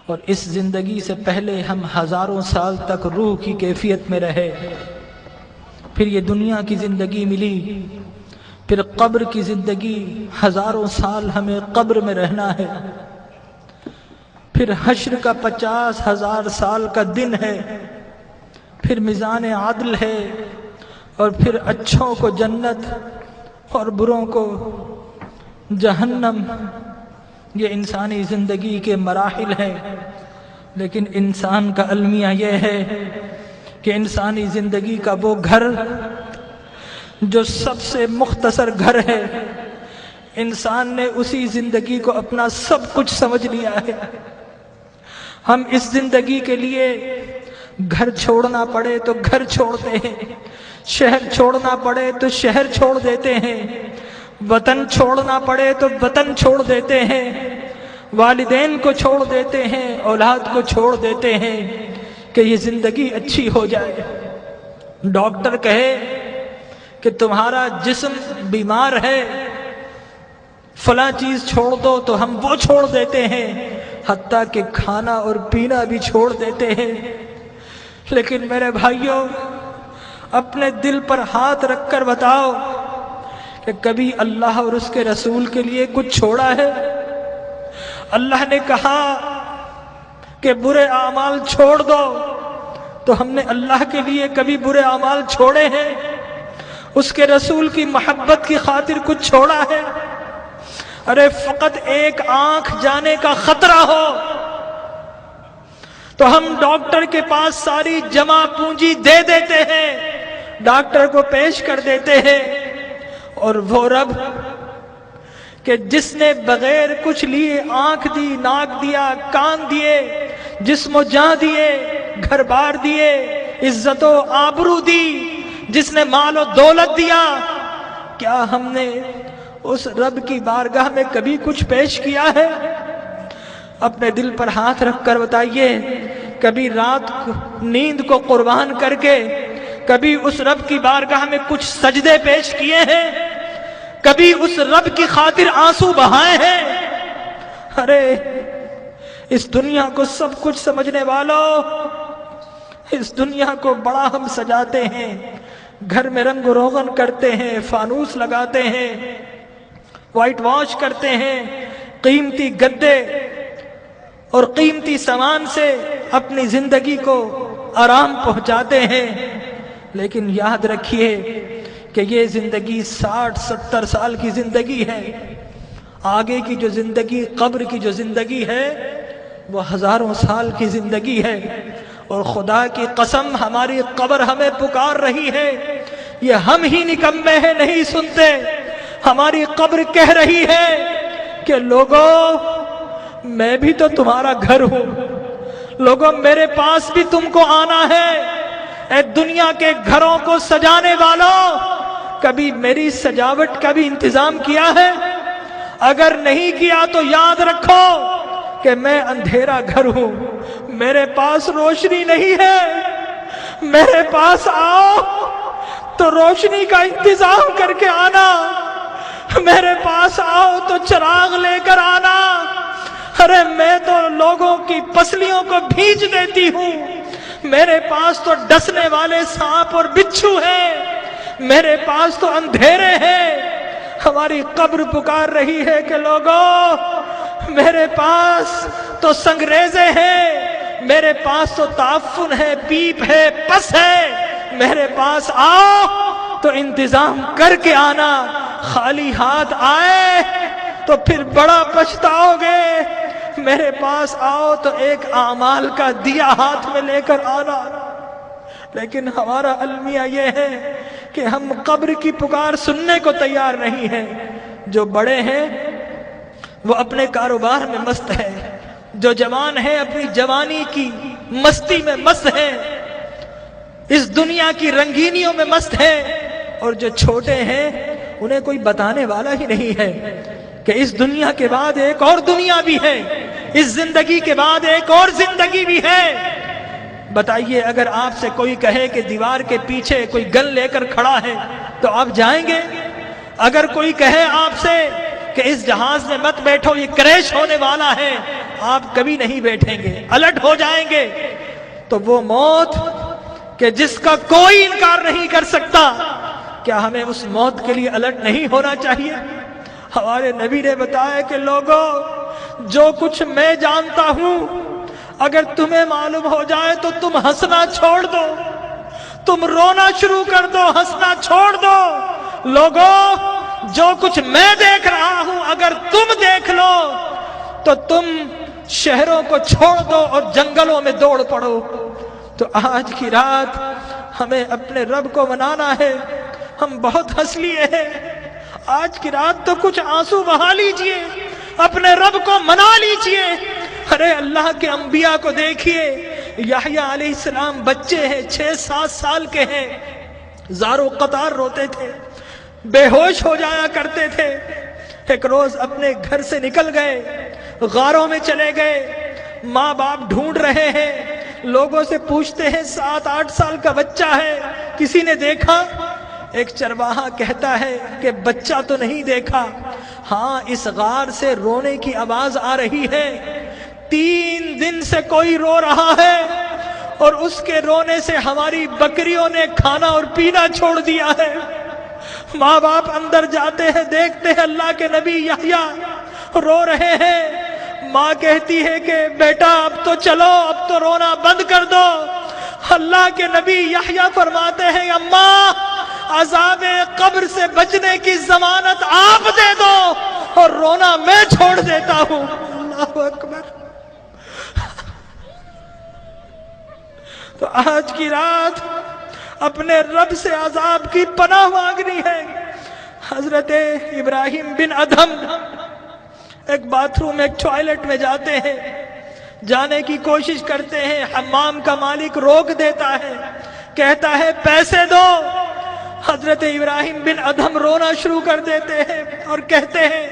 اور اس زندگی سے پہلے ہم ہزاروں سال تک روح کی کیفیت میں رہے، پھر یہ دنیا کی زندگی ملی، پھر قبر کی زندگی، ہزاروں سال ہمیں قبر میں رہنا ہے، پھر حشر کا 50,000 سال کا دن ہے، پھر میزان عدل ہے، اور پھر اچھوں کو جنت اور بروں کو جہنم۔ یہ انسانی زندگی کے مراحل ہیں، لیکن انسان کا المیہ یہ ہے کہ انسانی زندگی کا وہ گھر جو سب سے مختصر گھر ہے، انسان نے اسی زندگی کو اپنا سب کچھ سمجھ لیا ہے۔ ہم اس زندگی کے لیے گھر چھوڑنا پڑے تو گھر چھوڑتے ہیں، شہر چھوڑنا پڑے تو شہر چھوڑ دیتے ہیں، وطن چھوڑنا پڑے تو وطن چھوڑ دیتے ہیں، والدین کو چھوڑ دیتے ہیں، اولاد کو چھوڑ دیتے ہیں کہ یہ زندگی اچھی ہو جائے۔ ڈاکٹر کہے کہ تمہارا جسم بیمار ہے، فلاں چیز چھوڑ دو، تو ہم وہ چھوڑ دیتے ہیں، حتیٰ کہ کھانا اور پینا بھی چھوڑ دیتے ہیں۔ لیکن میرے بھائیوں، اپنے دل پر ہاتھ رکھ کر بتاؤ کہ کبھی اللہ اور اس کے رسول کے لیے کچھ چھوڑا ہے؟ اللہ نے کہا کہ برے اعمال چھوڑ دو، تو ہم نے اللہ کے لیے کبھی برے اعمال چھوڑے ہیں؟ اس کے رسول کی محبت کی خاطر کچھ چھوڑا ہے؟ ارے فقط ایک آنکھ جانے کا خطرہ ہو تو ہم ڈاکٹر کے پاس ساری جمع پونجی دے دیتے ہیں، ڈاکٹر کو پیش کر دیتے ہیں، اور وہ رب کہ جس نے بغیر کچھ لیے آنکھ دی، ناک دیا، کان دیے، جسم و جاں دیے، گھر بار دیے، عزت و آبرو دی، جس نے مال و دولت دیا، کیا ہم نے اس رب کی بارگاہ میں کبھی کچھ پیش کیا ہے؟ اپنے دل پر ہاتھ رکھ کر بتائیے، کبھی رات نیند کو قربان کر کے کبھی اس رب کی بارگاہ میں کچھ سجدے پیش کیے ہیں؟ کبھی اس رب کی خاطر آنسو بہائے ہیں؟ ارے اس دنیا کو سب کچھ سمجھنے والوں، اس دنیا کو بڑا ہم سجاتے ہیں، گھر میں رنگ و روغن کرتے ہیں، فانوس لگاتے ہیں، وائٹ واش کرتے ہیں، قیمتی گدے اور قیمتی سامان سے اپنی زندگی کو آرام پہنچاتے ہیں، لیکن یاد رکھیے کہ یہ زندگی 60-70 سال کی زندگی ہے، آگے کی جو زندگی، قبر کی جو زندگی ہے، وہ ہزاروں سال کی زندگی ہے، اور خدا کی قسم ہماری قبر ہمیں پکار رہی ہے، یہ ہم ہی نکمے ہیں نہیں سنتے، ہماری قبر کہہ رہی ہے کہ لوگوں میں بھی تو تمہارا گھر ہوں، لوگوں میرے پاس بھی تم کو آنا ہے۔ اے دنیا کے گھروں کو سجانے والوں، کبھی میری سجاوٹ کا بھی انتظام کیا ہے؟ اگر نہیں کیا تو یاد رکھو کہ میں اندھیرا گھر ہوں، میرے پاس روشنی نہیں ہے، میرے پاس آؤ تو روشنی کا انتظام کر کے آنا، میرے پاس آؤ تو چراغ لے کر آنا۔ ارے میں تو لوگوں کی پسلیوں کو بھیج دیتی ہوں، میرے پاس تو ڈسنے والے سانپ اور بچھو ہیں، میرے پاس تو اندھیرے ہیں۔ ہماری قبر پکار رہی ہے کہ لوگوں میرے پاس تو سنگریزے ہیں، میرے پاس تو تعفن ہے، پیپ ہے، پس ہے، میرے پاس آؤ تو انتظام کر کے آنا، خالی ہاتھ آئے تو پھر بڑا پچھتاؤ گے، میرے پاس آؤ تو ایک اعمال کا دیا ہاتھ میں لے کر آنا۔ لیکن ہمارا المیہ یہ ہے کہ ہم قبر کی پکار سننے کو تیار نہیں ہیں۔ جو بڑے ہیں وہ اپنے کاروبار میں مست ہیں، جو جوان ہیں اپنی جوانی کی مستی میں مست ہیں، اس دنیا کی رنگینیوں میں مست ہیں، اور جو چھوٹے ہیں انہیں کوئی بتانے والا ہی نہیں ہے کہ اس دنیا کے بعد ایک اور دنیا بھی ہے، اس زندگی کے بعد ایک اور زندگی بھی ہے۔ بتائیے اگر آپ سے کوئی کہے کہ دیوار کے پیچھے کوئی گن لے کر کھڑا ہے تو آپ جائیں گے؟ اگر کوئی کہے آپ سے کہ اس جہاز میں مت بیٹھو یہ کریش ہونے والا ہے، آپ کبھی نہیں بیٹھیں گے، الٹ ہو جائیں گے۔ تو وہ موت کہ جس کا کوئی انکار نہیں کر سکتا، کیا ہمیں اس موت کے لیے الٹ نہیں ہونا چاہیے؟ ہمارے نبی نے بتایا کہ لوگوں، جو کچھ میں جانتا ہوں اگر تمہیں معلوم ہو جائے تو تم ہنسنا چھوڑ دو، تم رونا شروع کر دو، ہنسنا چھوڑ دو۔ لوگوں، جو کچھ میں دیکھ رہا ہوں اگر تم دیکھ لو تو تم شہروں کو چھوڑ دو اور جنگلوں میں دوڑ پڑو۔ تو آج کی رات ہمیں اپنے رب کو منانا ہے۔ ہم بہت ہنس لیے ہیں، آج کی رات تو کچھ آنسو بہا لیجئے، اپنے رب کو منا لیجئے۔ ارے اللہ کے انبیاء کو دیکھیے، یحییٰ علیہ السلام بچے ہیں، 6-7 سال کے ہیں، زارو قطار روتے تھے، بے ہوش ہو جایا کرتے تھے۔ ایک روز اپنے گھر سے نکل گئے، غاروں میں چلے گئے، ماں باپ ڈھونڈ رہے ہیں، لوگوں سے پوچھتے ہیں 7-8 سال کا بچہ ہے، کسی نے دیکھا؟ ایک چرواہا کہتا ہے کہ بچہ تو نہیں دیکھا، ہاں اس غار سے رونے کی آواز آ رہی ہے، 3 دن سے کوئی رو رہا ہے اور اس کے رونے سے ہماری بکریوں نے کھانا اور پینا چھوڑ دیا ہے۔ ماں باپ اندر جاتے ہیں، دیکھتے ہیں اللہ کے نبی یحییٰ رو رہے ہیں۔ ماں کہتی ہے کہ بیٹا اب تو چلو، اب تو رونا بند کر دو۔ اللہ کے نبی یحییٰ فرماتے ہیں اماں، عذاب قبر سے بچنے کی ضمانت آپ دے دو اور رونا میں چھوڑ دیتا ہوں۔ اللہ اکبر۔ تو آج کی رات اپنے رب سے عذاب کی پناہ مانگنی ہے۔ حضرت ابراہیم بن ادھم ایک باتھ روم، ایک ٹوائلٹ میں جاتے ہیں، جانے کی کوشش کرتے ہیں، حمام کا مالک روک دیتا ہے، کہتا ہے پیسے دو۔ حضرت ابراہیم بن ادھم رونا شروع کر دیتے ہیں اور کہتے ہیں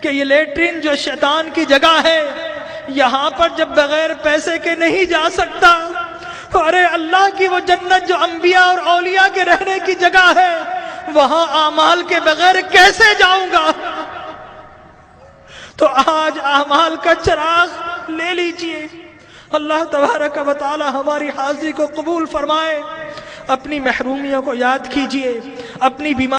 کہ یہ لیٹرین جو شیطان کی جگہ ہے، یہاں پر جب بغیر پیسے کے نہیں جا سکتا، ارے اللہ کی وہ جنت جو انبیاء اور اولیاء کے رہنے کی جگہ ہے، وہاں اعمال کے بغیر کیسے جاؤں گا؟ تو آج اعمال کا چراغ لے لیجئے۔ اللہ تبارک و تعالی ہماری حاضری کو قبول فرمائے۔ اپنی محرومیوں کو یاد کیجئے، اپنی بیماری